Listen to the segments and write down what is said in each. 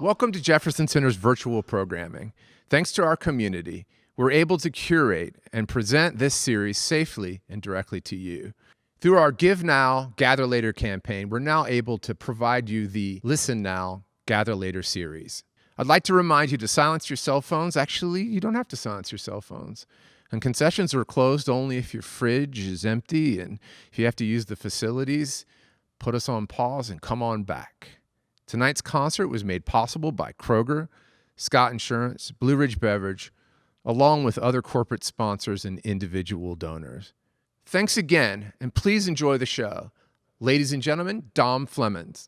Welcome to Jefferson Center's virtual programming. Thanks to our community, we're able to curate and present this series safely and directly to you. Through our Give Now, Gather Later campaign, we're now able to provide you the Listen Now, Gather Later series. I'd like to remind you to silence your cell phones. Actually, you don't have to silence your cell phones. And concessions are closed only if your fridge is empty, and if you have to use the facilities, put us on pause and come on back. Tonight's concert was made possible by Kroger, Scott Insurance, Blue Ridge Beverage, along with other corporate sponsors and individual donors. Thanks again, and please enjoy the show. Ladies and gentlemen, Dom Flemons.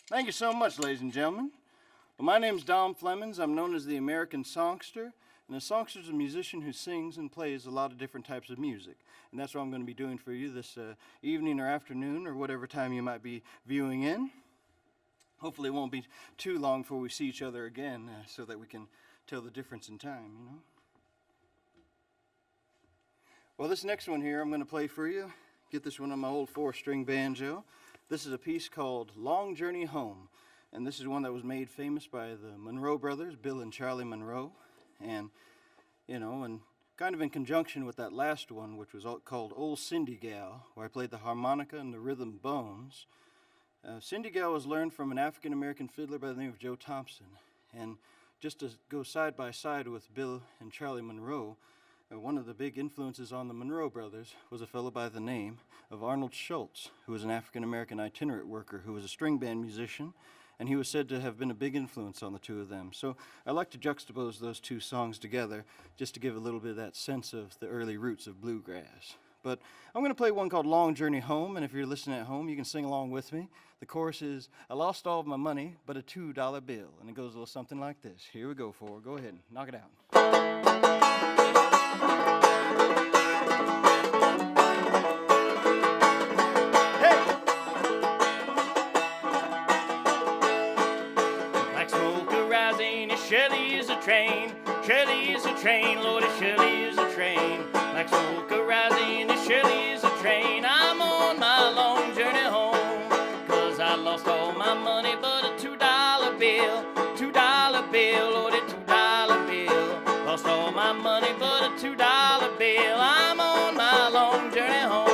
Thank you so much, ladies and gentlemen. Well, my name's Dom Flemons. I'm known as the American Songster, and a songster is a musician who sings and plays a lot of different types of music. And that's what I'm going to be doing for you this evening or afternoon or whatever time you might be viewing in. Hopefully it won't be too long before we see each other again so that we can tell the difference in time, you know. Well, this next one here I'm going to play for you. Get this one on my old 4-string banjo. This is a piece called Long Journey Home, and this is one that was made famous by the Monroe brothers, Bill and Charlie Monroe, and, you know, and kind of in conjunction with that last one, which was called Old Cindy Gal, where I played the harmonica and the rhythm bones. Cindy Gal was learned from an African-American fiddler by the name of Joe Thompson, and just to go side by side with Bill and Charlie Monroe, one of the big influences on the Monroe brothers was a fellow by the name of Arnold Schultz, who was an African-American itinerant worker who was a string band musician, and he was said to have been a big influence on the two of them. So I like to juxtapose those two songs together just to give a little bit of that sense of the early roots of bluegrass. But I'm going to play one called Long Journey Home, and if you're listening at home, you can sing along with me. The chorus is, I lost all of my money but a $2 bill, and it goes a little something like this. Here we go, for go ahead, knock it out. Shirley is a train, Shirley is a train, Lordy, Shirley is a train. Like smoke arising, Shirley is a train. I'm on my long journey home, 'cause I lost all my money but a $2 bill, $2 bill, Lordy, $2 bill. Lost all my money but a $2 bill. I'm on my long journey home.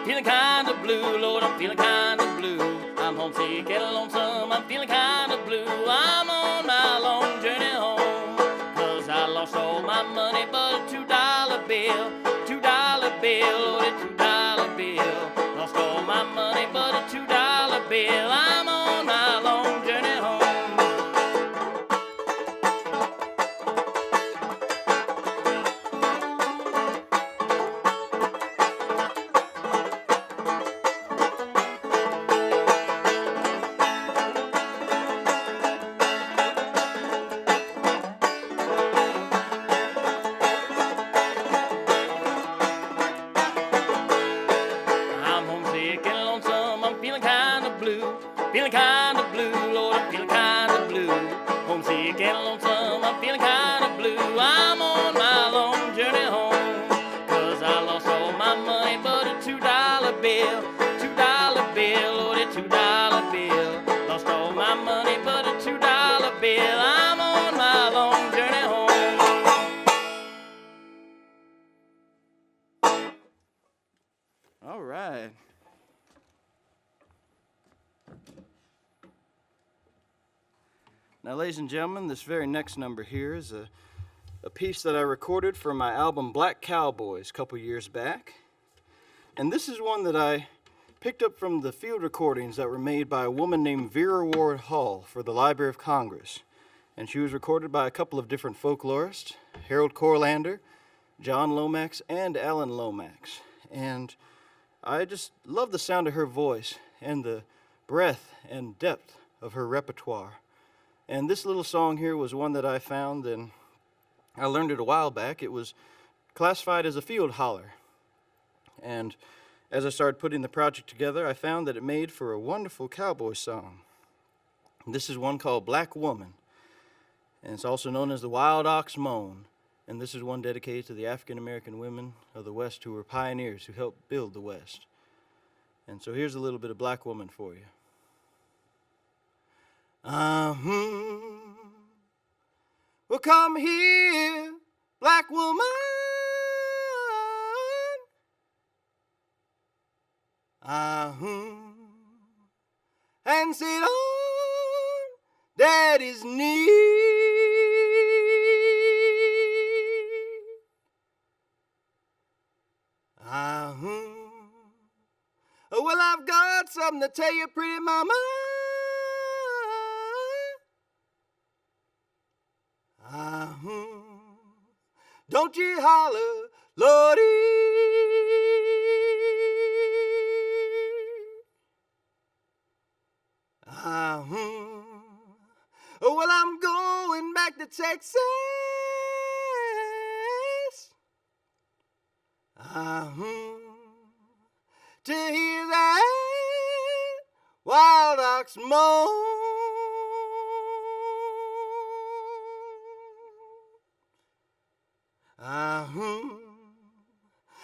Feeling kinda blue, Lord, I'm feeling kinda blue. I'm homesick and lonesome, I'm feeling kind of blue. I'm on my long journey home. 'Cause I lost all my money but a $2 bill. $2 bill, oh, a $2 bill. Lost all my money but a $2 bill. I'm on my long journey home. Feeling kind of blue, Lord, I'm feeling kind of blue. Homesick and lonesome, I'm feeling kind of blue. I'm on my long journey home. 'Cause I lost all my money but a $2 bill. $2 bill, Lord, a $2 bill. Lost all my money but a $2 bill. I'm on my long journey home. All right. Now, ladies and gentlemen, this very next number here is a piece that I recorded for my album Black Cowboys a couple years back. And this is one that I picked up from the field recordings that were made by a woman named Vera Ward Hall for the Library of Congress. And she was recorded by a couple of different folklorists, Harold Corlander, John Lomax, and Alan Lomax. And I just love the sound of her voice and the breadth and depth of her repertoire. And this little song here was one that I found, and I learned it a while back. It was classified as a field holler. And as I started putting the project together, I found that it made for a wonderful cowboy song. And this is one called Black Woman, and it's also known as the Wild Ox Moan. And this is one dedicated to the African American women of the West who were pioneers who helped build the West. And so here's a little bit of Black Woman for you. Well, come here, black woman, and sit on daddy's knee. Well, I've got something to tell you, pretty mama. Don't you holler, Lordy. Well, I'm going back to Texas. To hear that wild ox moan.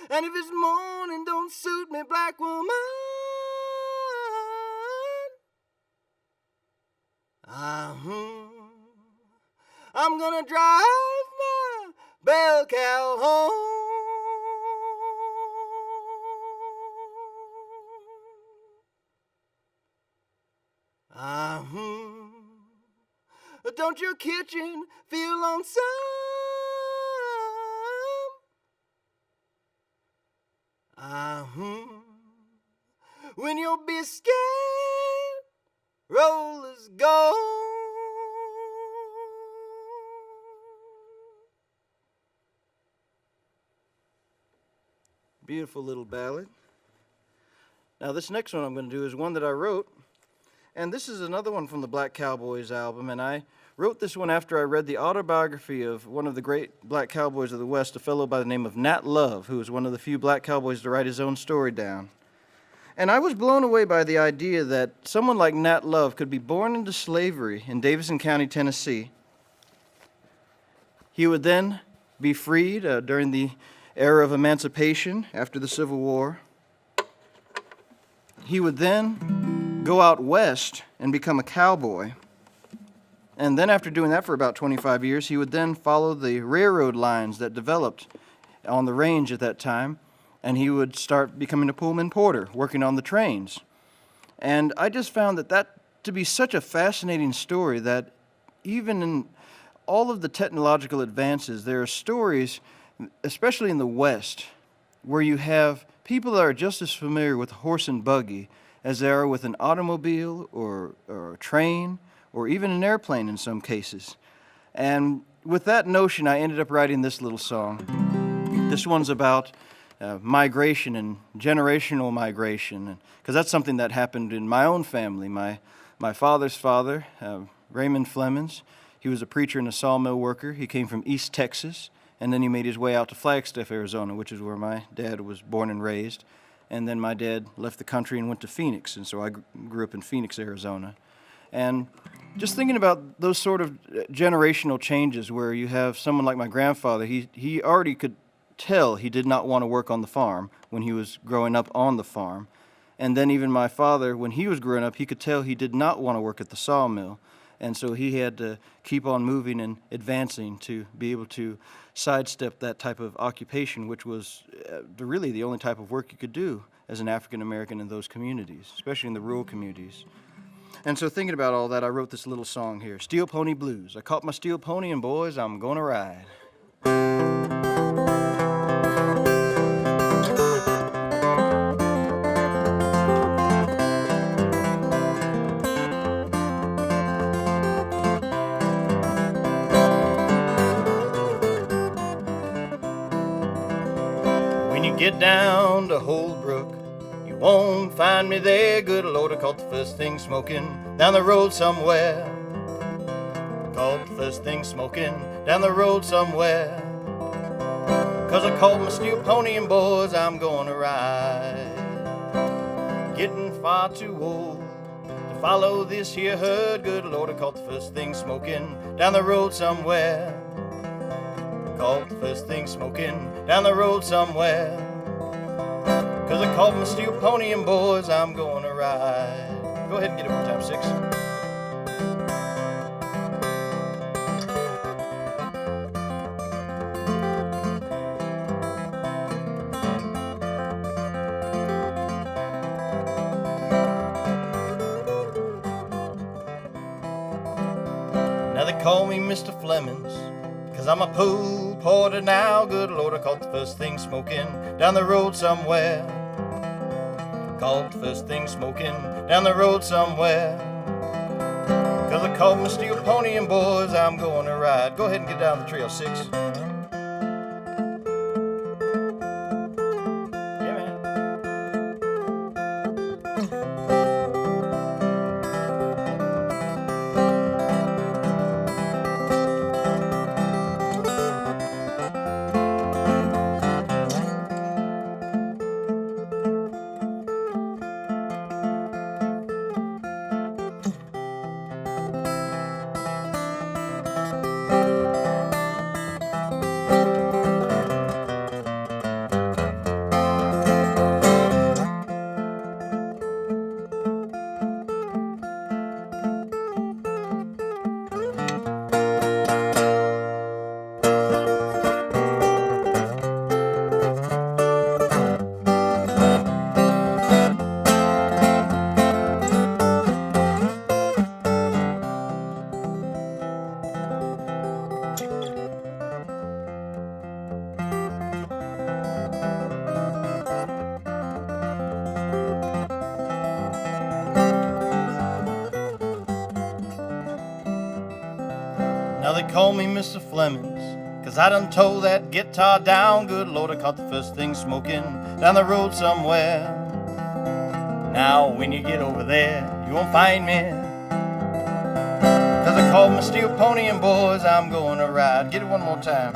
And if it's morning don't suit me, black woman, I'm gonna drive my bell cow home. Don't your kitchen feel lonesome? When your biscuit rollers go. Beautiful little ballad. Now this next one I'm going to do is one that I wrote, and this is another one from the Black Cowboys album, and I wrote this one after I read the autobiography of one of the great black cowboys of the West, a fellow by the name of Nat Love, who was one of the few black cowboys to write his own story down. And I was blown away by the idea that someone like Nat Love could be born into slavery in Davidson County, Tennessee. He would then be freed during the era of emancipation after the Civil War. He would then go out west and become a cowboy. And then after doing that for about 25 years, he would then follow the railroad lines that developed on the range at that time, and he would start becoming a Pullman porter, working on the trains. And I just found that to be such a fascinating story that even in all of the technological advances, there are stories, especially in the West, where you have people that are just as familiar with horse and buggy as they are with an automobile or a train or even an airplane in some cases. And with that notion, I ended up writing this little song. This one's about migration and generational migration, because that's something that happened in my own family. My father's father, Raymond Flemons, he was a preacher and a sawmill worker. He came from East Texas, and then he made his way out to Flagstaff, Arizona, which is where my dad was born and raised. And then my dad left the country and went to Phoenix, and so I grew up in Phoenix, Arizona. And just thinking about those sort of generational changes where you have someone like my grandfather, he already could tell he did not want to work on the farm when he was growing up on the farm. And then even my father, when he was growing up, he could tell he did not want to work at the sawmill. And so he had to keep on moving and advancing to be able to sidestep that type of occupation, which was really the only type of work you could do as an African American in those communities, especially in the rural communities. And so thinking about all that, I wrote this little song here, Steel Pony Blues. I caught my steel pony and boys, I'm gonna ride. When you get down to Holbrook, you won't find me there. Good Lord, I caught the first thing smoking down the road somewhere. Caught the first thing smoking down the road somewhere. 'Cause I called my steel pony and boys, I'm gonna ride. Getting far too old to follow this here herd. Good Lord, I caught the first thing smoking down the road somewhere. Caught the first thing smoking down the road somewhere. 'Cause I called my steel pony and boys, I'm gonna ride. Go ahead and get it one time, 6. Now they call me Mr. Flemons, 'cause I'm a pool porter now. Good Lord, I caught the first thing smoking down the road somewhere. Caught the first thing smoking down the road somewhere. 'Cause I called my steel pony and boys, I'm going to ride. Go ahead and get down the trail, 6. Yeah, man. Now they call me Mr. Flemons, 'cause I done tore that guitar down. Good Lord, I caught the first thing smoking down the road somewhere. Now when you get over there, you won't find me, 'cause I called my steel pony and boys, I'm going to ride. Get it one more time.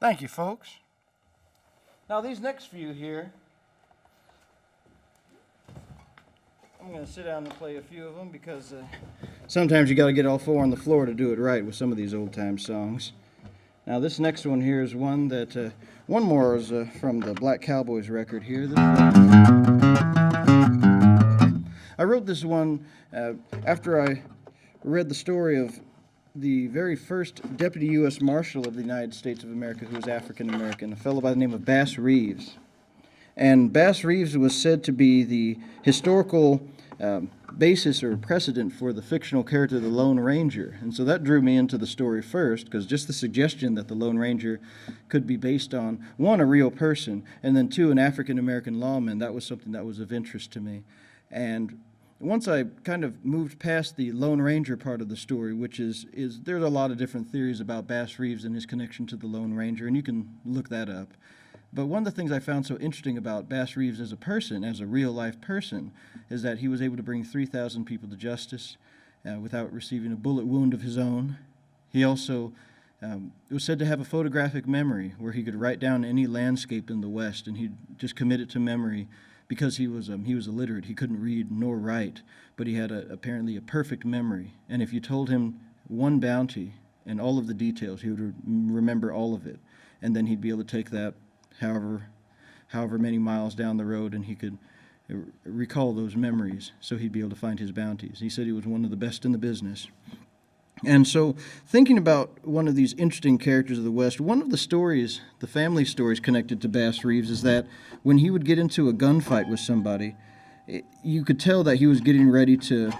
Thank you, folks. Now, these next few here, I'm going to sit down and play a few of them because sometimes you got to get all four on the floor to do it right with some of these old-time songs. Now, this next one here is one that, one more is from the Black Cowboys record here. I wrote this one after I read the story of the very first Deputy U.S. Marshal of the United States of America who was African American, a fellow by the name of Bass Reeves. And Bass Reeves was said to be the historical basis or precedent for the fictional character the Lone Ranger. And so that drew me into the story first, because just the suggestion that the Lone Ranger could be based on, one, a real person, and then two, an African-American lawman, that was something that was of interest to me. And once I kind of moved past the Lone Ranger part of the story, which is there's a lot of different theories about Bass Reeves and his connection to the Lone Ranger, and you can look that up. But one of the things I found so interesting about Bass Reeves as a person, as a real-life person, is that he was able to bring 3,000 people to justice without receiving a bullet wound of his own. He also was said to have a photographic memory where he could write down any landscape in the West, and he'd just commit it to memory because he was illiterate. He couldn't read nor write, but he had apparently a perfect memory. And if you told him one bounty and all of the details, he would remember all of it. And then he'd be able to take that however many miles down the road, and he could recall those memories, so he'd be able to find his bounties. He said he was one of the best in the business. And so, thinking about one of these interesting characters of the West, one of the stories, the family stories connected to Bass Reeves, is that when he would get into a gunfight with somebody, you could tell that he was getting ready to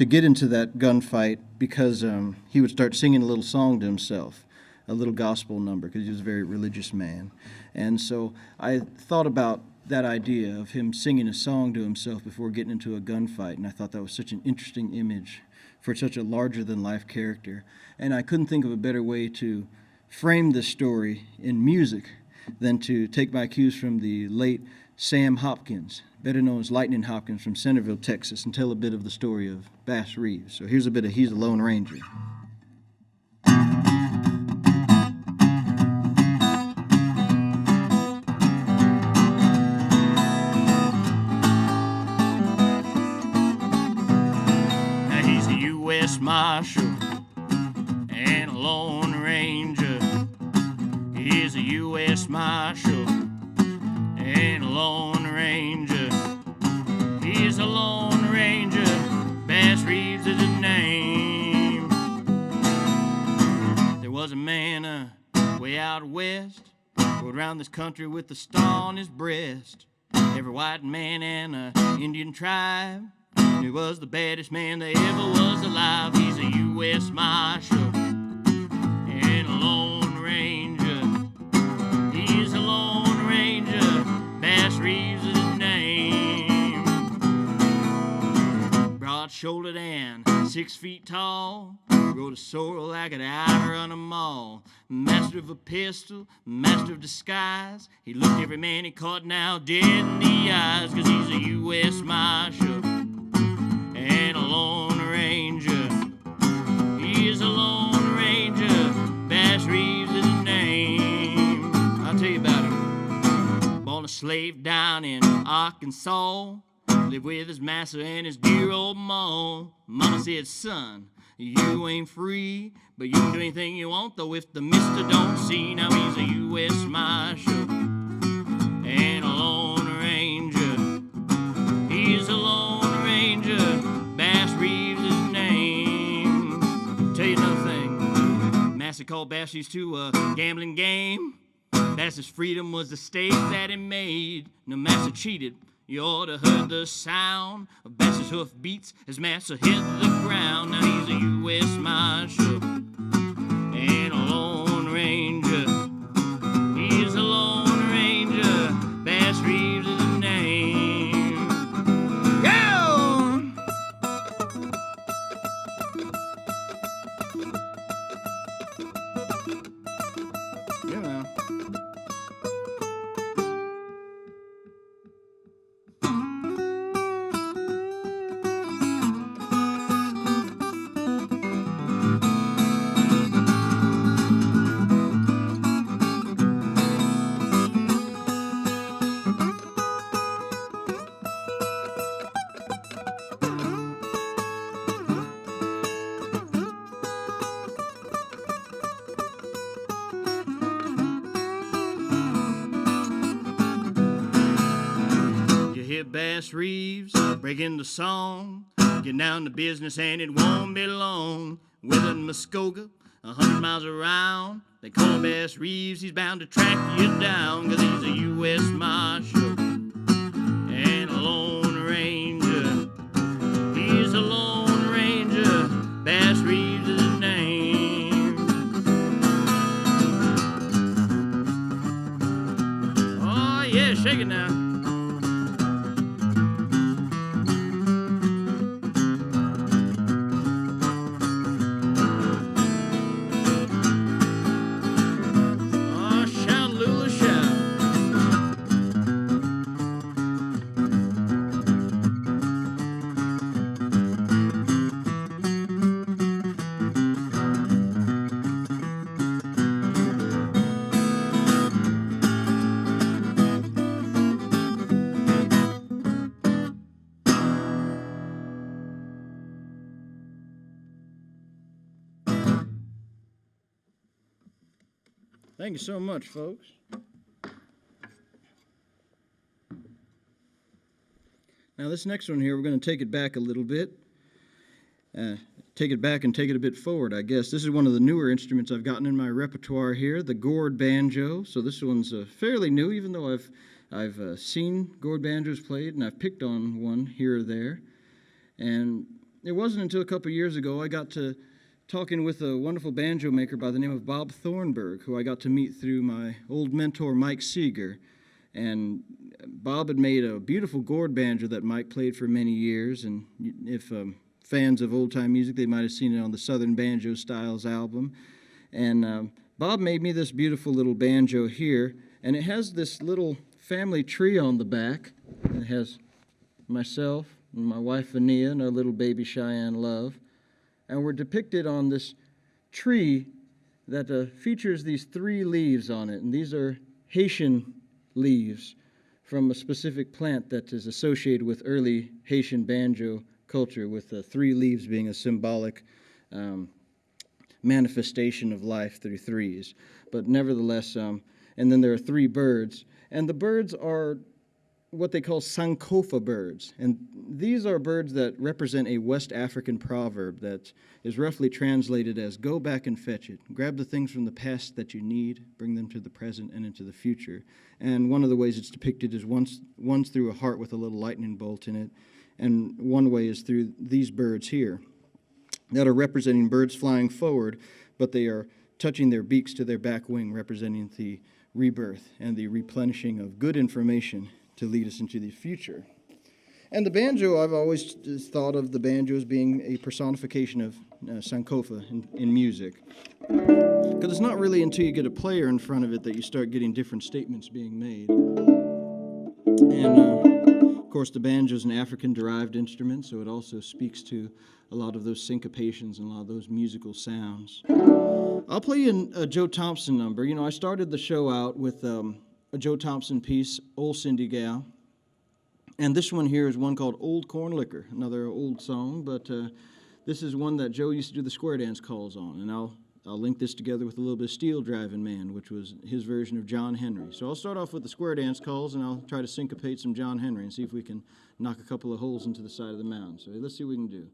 get into that gunfight because he would start singing a little song to himself, a little gospel number, because he was a very religious man. And so I thought about that idea of him singing a song to himself before getting into a gunfight, and I thought that was such an interesting image for such a larger-than-life character. And I couldn't think of a better way to frame this story in music than to take my cues from the late Sam Hopkins, better known as Lightning Hopkins from Centerville, Texas, and tell a bit of the story of Bass Reeves. So here's a bit of He's a Lone Ranger. Marshal and a Lone Ranger. He's a U.S. Marshal and a Lone Ranger. He's a Lone Ranger. Bass Reeves is his name. There was a man way out west, rode around this country with a star on his breast. Every white man and Indian tribe, he was the baddest man that ever was alive. He's a U.S. Marshal and a Lone Ranger. He's a Lone Ranger. Bass Reeves is his name. Broad-shouldered and 6 feet tall, rode a sword like an outer on a mall. Master of a pistol, master of disguise. He looked every man he caught now dead in the eyes, 'cause he's a U.S. Marshal and a Lone Ranger. He is a Lone Ranger. Bass Reeves is his name. I'll tell you about him. Born a slave down in Arkansas, lived with his master and his dear old ma. Mama said, son, you ain't free, but you can do anything you want, though if the mister don't see. Now he's a U.S. Marshal and a Lone Ranger. He's a Lone Ranger. Bass Reeves is his name. Tell you another thing. Master called Bass Reeves to a gambling game. Bass's freedom was the stake that he made. No master cheated. You ought to heard the sound of Bass's hoof beats as Master hit the ground. Now he's a U.S. Marshal and a Lone Ranger. He's a Lone Ranger. Bass Reeves is his name. Go! Yeah, man. bass reeves, break into song, get down to business and it won't be long. With a Muskogee, 100 miles around, they call Bass Reeves, he's bound to track you down, 'cause he's a U.S. Marshal and a Lone Ranger. He's a Lone Ranger, Bass Reeves is his name. Oh yeah, shake it now. Thank you so much, folks. Now this next one here, we're going to take it back a little bit. Take it back and take it a bit forward, I guess. This is one of the newer instruments I've gotten in my repertoire here, the Gourd Banjo. So this one's fairly new, even though I've seen Gourd Banjos played, and I've picked on one here or there. And it wasn't until a couple years ago I got to talking with a wonderful banjo maker by the name of Bob Thornburg, who I got to meet through my old mentor, Mike Seeger. And Bob had made a beautiful gourd banjo that Mike played for many years. And if fans of old-time music, they might have seen it on the Southern Banjo Styles album. And Bob made me this beautiful little banjo here. And it has this little family tree on the back. It has myself and my wife, Vania, and our little baby, Cheyenne Love. And we're depicted on this tree that features these 3 leaves on it. And these are Haitian leaves from a specific plant that is associated with early Haitian banjo culture, with 3 leaves being a symbolic manifestation of life through threes. But nevertheless, and then there are 3 birds. And the birds are what they call Sankofa birds. And these are birds that represent a West African proverb that is roughly translated as, go back and fetch it. Grab the things from the past that you need, bring them to the present and into the future. And one of the ways it's depicted is one's through a heart with a little lightning bolt in it. And one way is through these birds here that are representing birds flying forward, but they are touching their beaks to their back wing, representing the rebirth and the replenishing of good information to lead us into the future. And the banjo, I've always thought of the banjo as being a personification of Sankofa in music. Because it's not really until you get a player in front of it that you start getting different statements being made. And, of course, the banjo is an African-derived instrument, so it also speaks to a lot of those syncopations and a lot of those musical sounds. I'll play you a Joe Thompson number. You know, I started the show out with a Joe Thompson piece, Old Cindy Gal. And this one here is one called Old Corn Liquor, another old song, but this is one that Joe used to do the square dance calls on. And I'll link this together with a little bit of Steel Driving Man, which was his version of John Henry. So I'll start off with the square dance calls, and I'll try to syncopate some John Henry and see if we can knock a couple of holes into the side of the mound. So let's see what we can do.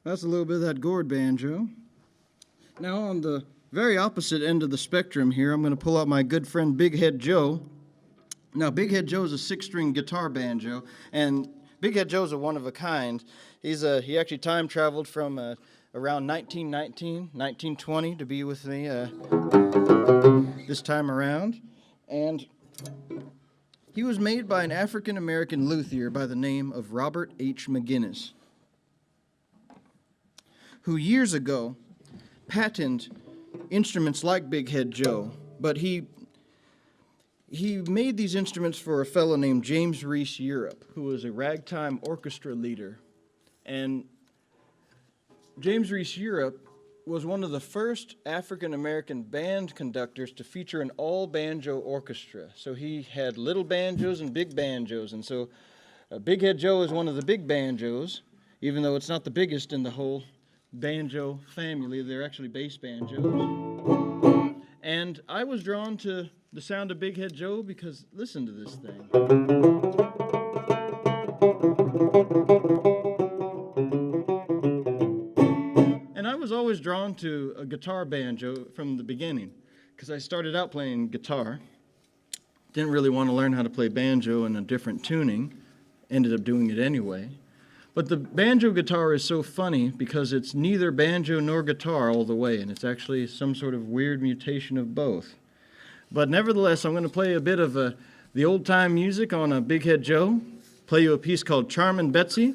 That's a little bit of that Gourd Banjo. Now on the very opposite end of the spectrum here, I'm going to pull out my good friend Big Head Joe. Now, Big Head Joe is a 6-string guitar banjo, and Big Head Joe's a one-of-a-kind. He actually time-traveled from around 1920 to be with me this time around. And he was made by an African-American luthier by the name of Robert H. McGinnis, who years ago patented instruments like Big Head Joe, but he made these instruments for a fellow named James Reese Europe, who was a ragtime orchestra leader. And James Reese Europe was one of the first African-American band conductors to feature an all-banjo orchestra. So he had little banjos and big banjos, and so Big Head Joe is one of the big banjos, even though it's not the biggest in the whole banjo family. They're actually bass banjos. And I was drawn to the sound of Big Head Joe because listen to this thing. And I was always drawn to a guitar banjo from the beginning because I started out playing guitar. Didn't really want to learn how to play banjo in a different tuning. Ended up doing it anyway. But the banjo guitar is so funny because it's neither banjo nor guitar all the way, and it's actually some sort of weird mutation of both. But nevertheless, I'm going to play a bit of the old-time music on a Big Head Joe, play you a piece called Charmin' Betsy,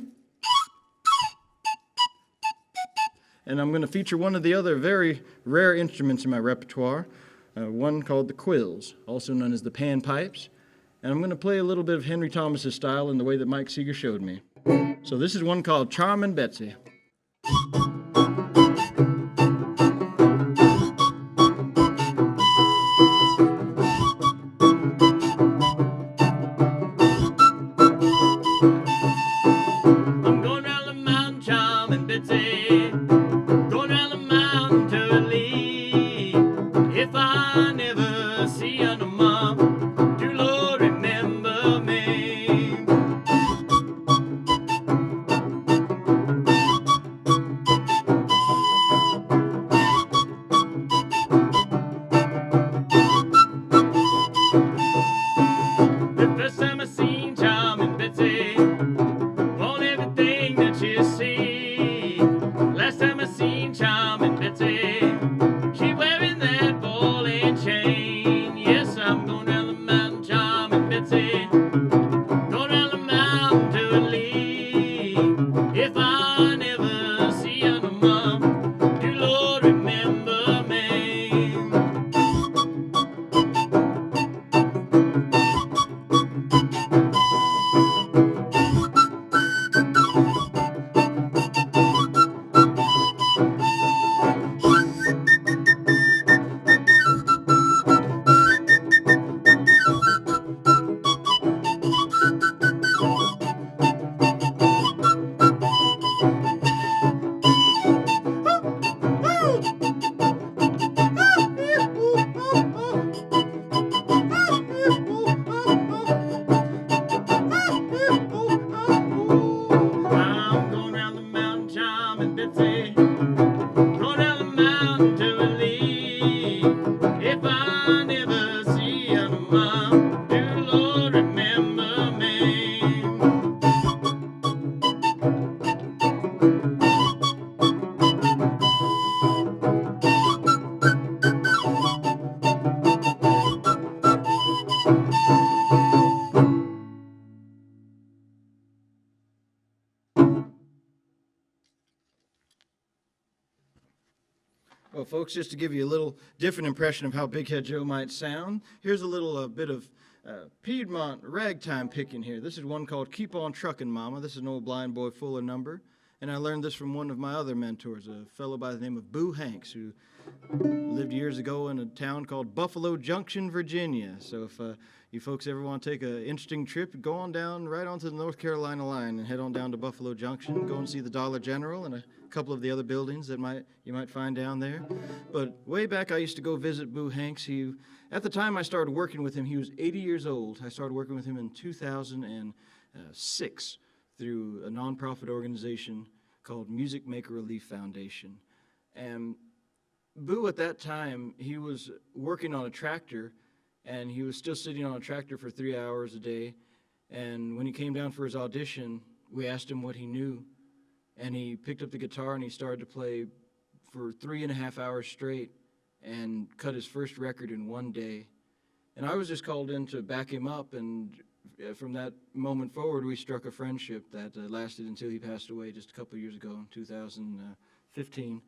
and I'm going to feature one of the other very rare instruments in my repertoire, one called the quills, also known as the panpipes, and I'm going to play a little bit of Henry Thomas's style in the way that Mike Seeger showed me. So this is one called Charmin' Betsy. I'm going round the mountain, charming Betsy. Going round the mountain to leave. If I never see you no more, do Lord remember me. The first time I seen charming Betsy, want everything that you see. Last time I seen charming Betsy, she wearing that ball and chain. Yes, I'm going down the mountain, charming Betsy. Going down the mountain to leave. If I never see you no more, do Lord remember me. I'm going round the mountain, charming Betsy. Going down the mountain to leave. If I never see you no more, do Lord remember me. Well, folks, just to give you a little different impression of how Big Head Joe might sound, here's a little bit of Piedmont ragtime picking here. This is one called Keep On Truckin' Mama. This is an old Blind Boy Fuller number, and I learned this from one of my other mentors, a fellow by the name of Boo Hanks, who lived years ago in a town called Buffalo Junction, Virginia. So if you folks ever want to take an interesting trip, go on down right onto the North Carolina line and head on down to Buffalo Junction. Go and see the Dollar General and a couple of the other buildings that you might find down there. But way back, I used to go visit Boo Hanks. At the time I started working with him, he was 80 years old. I started working with him in 2006 through a nonprofit organization called Music Maker Relief Foundation. And Boo, at that time, he was working on a tractor, and he was still sitting on a tractor for 3 hours a day. And when he came down for his audition, we asked him what he knew, and he picked up the guitar and he started to play for 3.5 hours straight and cut his first record in one day. And I was just called in to back him up, and from that moment forward, we struck a friendship that lasted until he passed away just a couple years ago in 2015.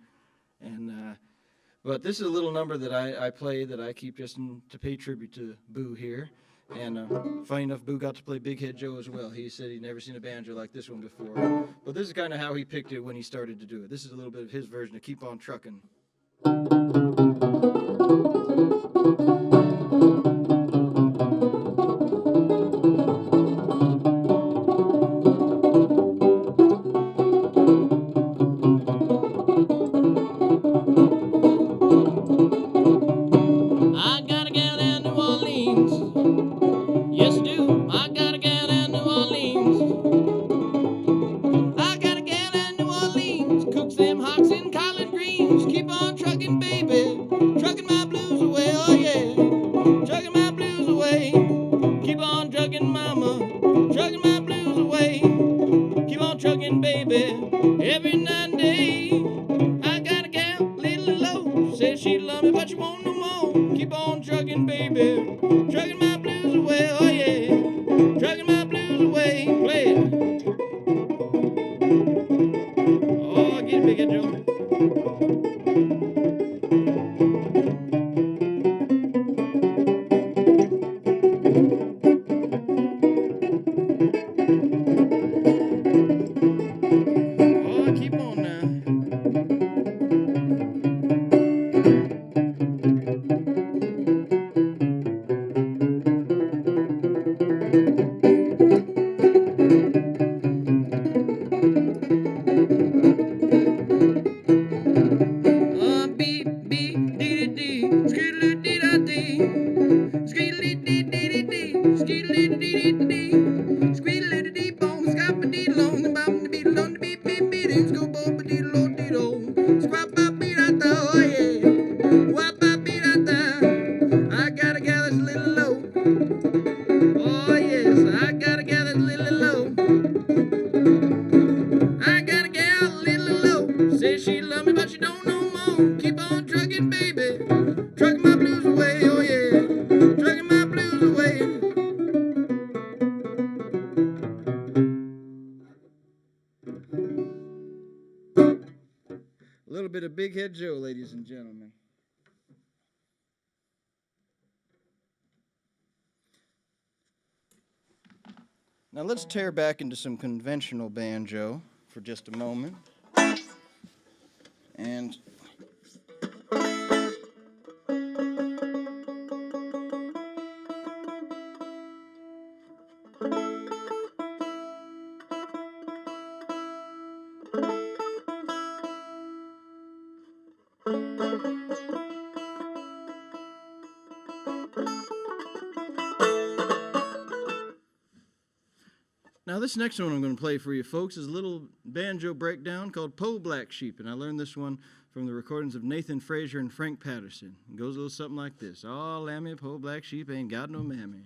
But this is a little number that I play that I keep just to pay tribute to Boo here. And funny enough, Boo got to play Big Head Joe as well. He said he'd never seen a banjo like this one before. But this is kind of how he picked it when he started to do it. This is a little bit of his version of Keep On Truckin'. A little bit of Big Head Joe, ladies and gentlemen. Now let's tear back into some conventional banjo for just a moment. And now this next one I'm going to play for you folks is a little banjo breakdown called Po Black Sheep, and I learned this one from the recordings of Nathan Frazier and Frank Patterson. It goes a little something like this. Oh, lammy, po black sheep ain't got no mammy.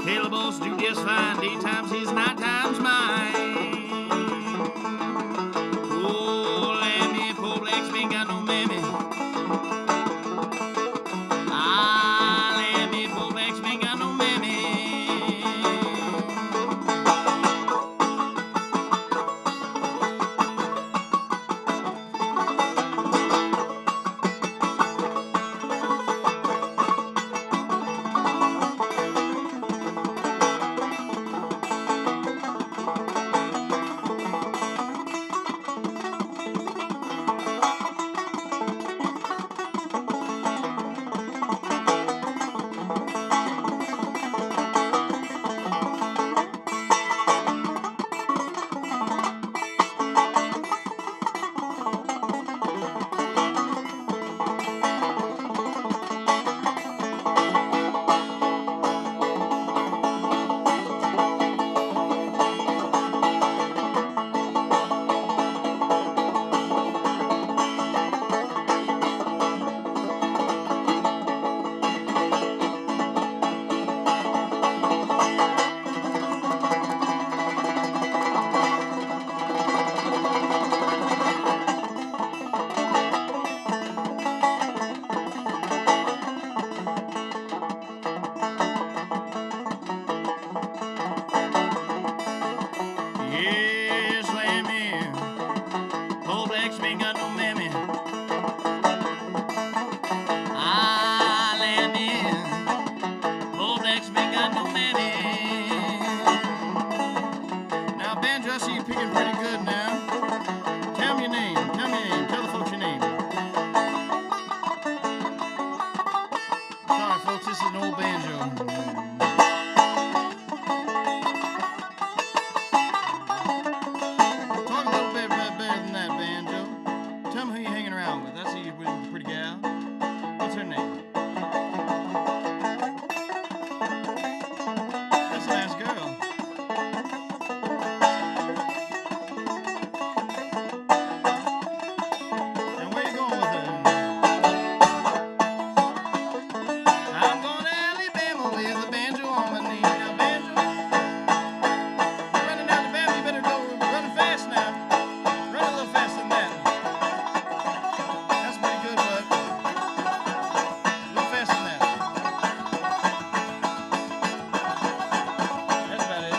Caleb also do just fine. Daytime's his, nighttime's mine. Yeah, slam in. Old black man got no mammy. Ah, lamb in. Old black man got no mammy. Now, banjo, I see you picking pretty good now. Tell me your name. Tell me your name. Tell the folks your name. Sorry, folks, this is an old banjo. Talk a little bit better than that, banjo. Tell me who you're hanging around with. I see you with a pretty gal. What's her name? That's a nice girl. And where you going with her? I'm going to Alabama with a banjo on my knee. Now, banjo, you're running down the Bama, you better go running fast now. Run a little faster than that. That's pretty good, bud. A little faster than that. That's about it.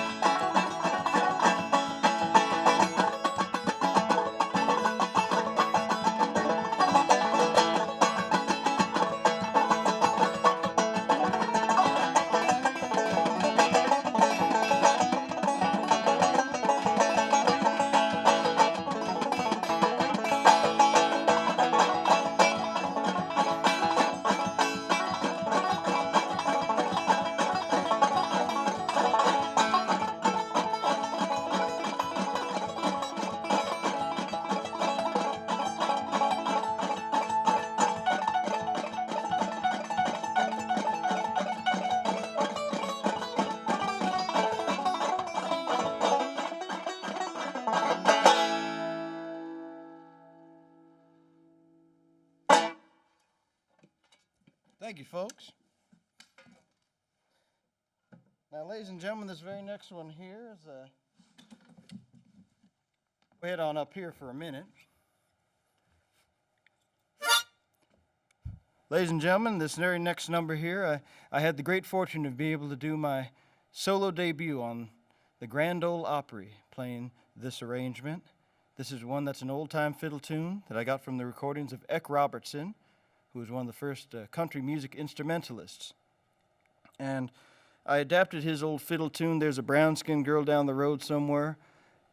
Thank you, folks. Now, ladies and gentlemen, this very next one here is we'll head on up here for a minute. Ladies and gentlemen, this very next number here, I had the great fortune of being able to do my solo debut on the Grand Ole Opry, playing this arrangement. This is one that's an old-time fiddle tune that I got from the recordings of Eck Robertson, who was one of the first country music instrumentalists. And I adapted his old fiddle tune, There's a Brown-Skinned Girl Down the Road Somewhere,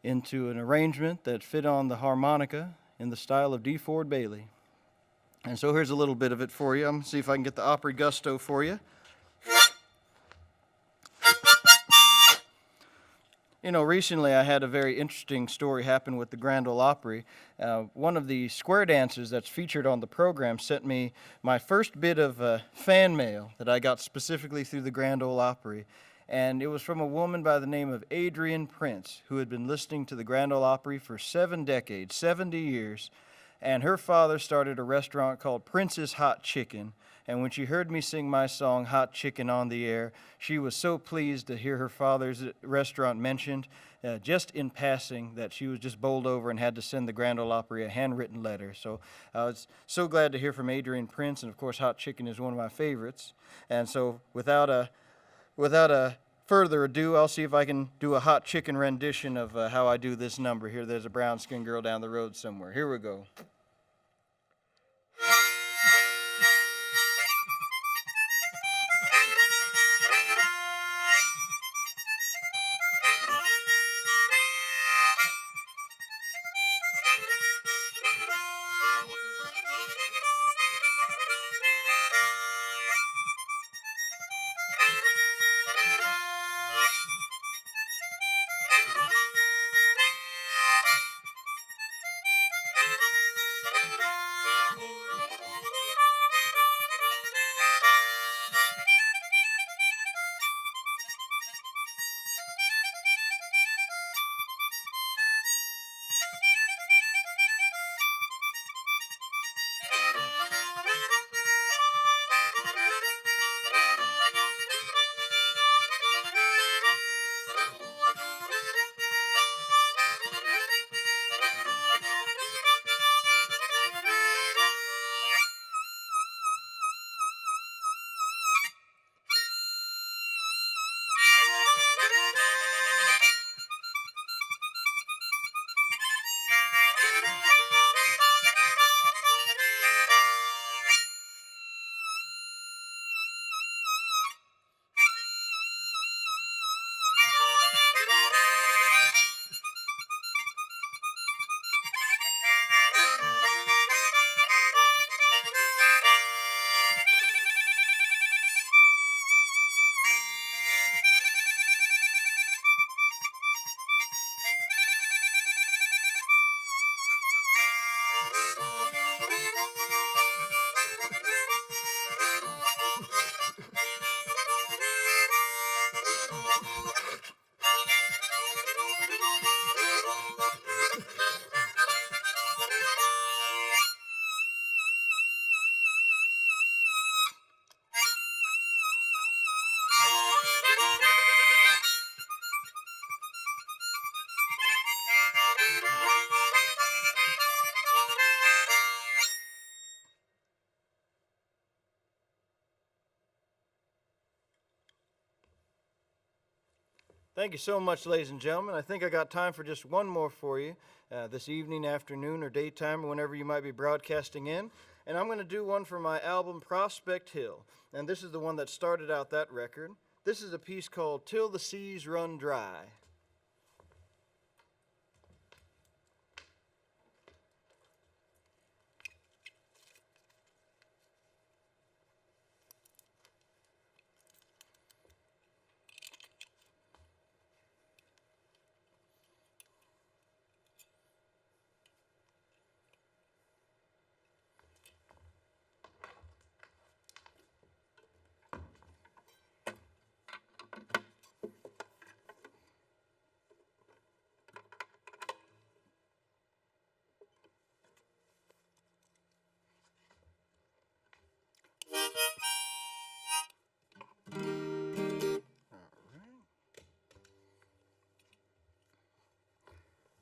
into an arrangement that fit on the harmonica in the style of D. Ford Bailey. And so here's a little bit of it for you. I'm going to see if I can get the Opry gusto for you. You know, recently I had a very interesting story happen with the Grand Ole Opry. One of the square dancers that's featured on the program sent me my first bit of fan mail that I got specifically through the Grand Ole Opry. And it was from a woman by the name of Adrienne Prince, who had been listening to the Grand Ole Opry for 7 decades, 70 years. And her father started a restaurant called Prince's Hot Chicken. And when she heard me sing my song, Hot Chicken, on the air, she was so pleased to hear her father's restaurant mentioned, just in passing, that she was just bowled over and had to send the Grand Ole Opry a handwritten letter. So I was so glad to hear from Adrienne Prince, and of course Hot Chicken is one of my favorites. And so without a further ado, I'll see if I can do a Hot Chicken rendition of how I do this number here. There's a brown-skinned girl down the road somewhere. Here we go. Thank you so much, ladies and gentlemen. I think I got time for just one more for you this evening, afternoon, or daytime, or whenever you might be broadcasting in. And I'm going to do one for my album Prospect Hill. And this is the one that started out that record. This is a piece called Till the Seas Run Dry.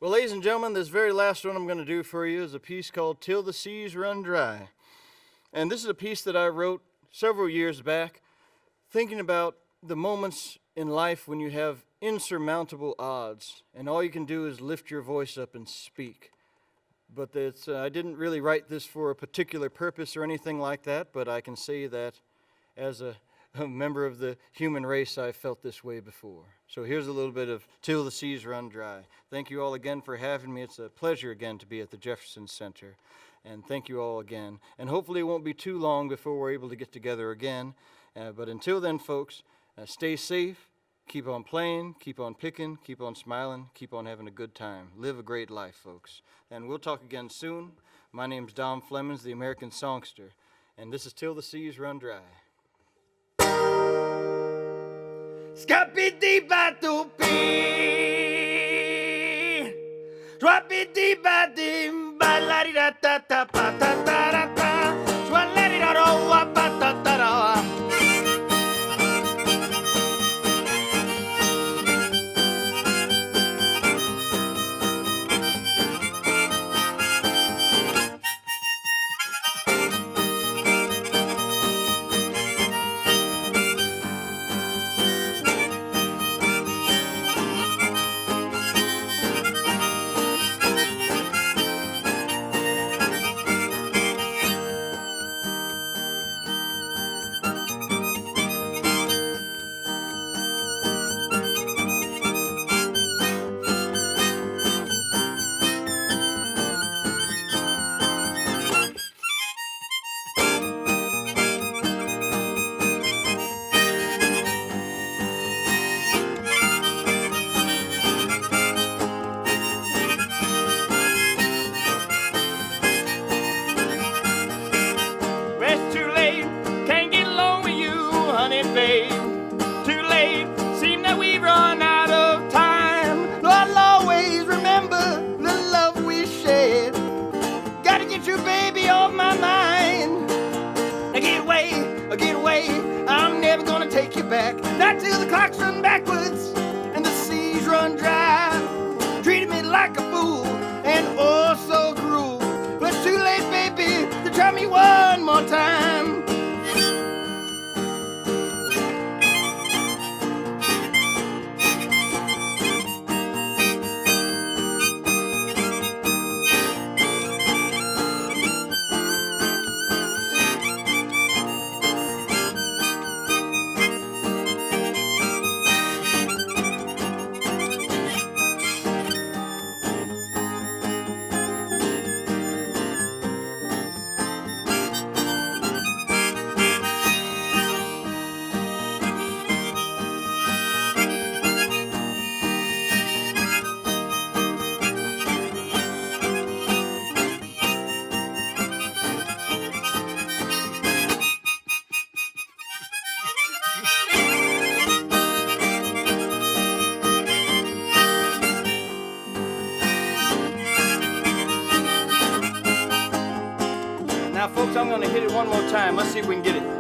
Well, ladies and gentlemen, this very last one I'm going to do for you is a piece called Till the Seas Run Dry. And this is a piece that I wrote several years back, thinking about the moments in life when you have insurmountable odds, and all you can do is lift your voice up and speak. But I didn't really write this for a particular purpose or anything like that, but I can say that as a member of the human race, I've felt this way before. So here's a little bit of Till the Seas Run Dry. Thank you all again for having me. It's a pleasure again to be at the Jefferson Center. And thank you all again. And hopefully it won't be too long before we're able to get together again. But until then, folks, stay safe, keep on playing, keep on picking, keep on smiling, keep on having a good time. Live a great life, folks. And we'll talk again soon. My name's Don Flemons, the American Songster. And this is Till the Seas Run Dry. Scapiti-batupi, swapiti-batim, balari-da-ta-ta-pa-ta-ta-ra-ta, swalari-da-ro-wa-pa-ta-ta-ra. Take you back, not till the clocks run backwards and the seas run dry. Treated me like a fool and oh so cruel. But it's too late, baby, to try me one more time. I'm gonna hit it one more time. Let's see if we can get it.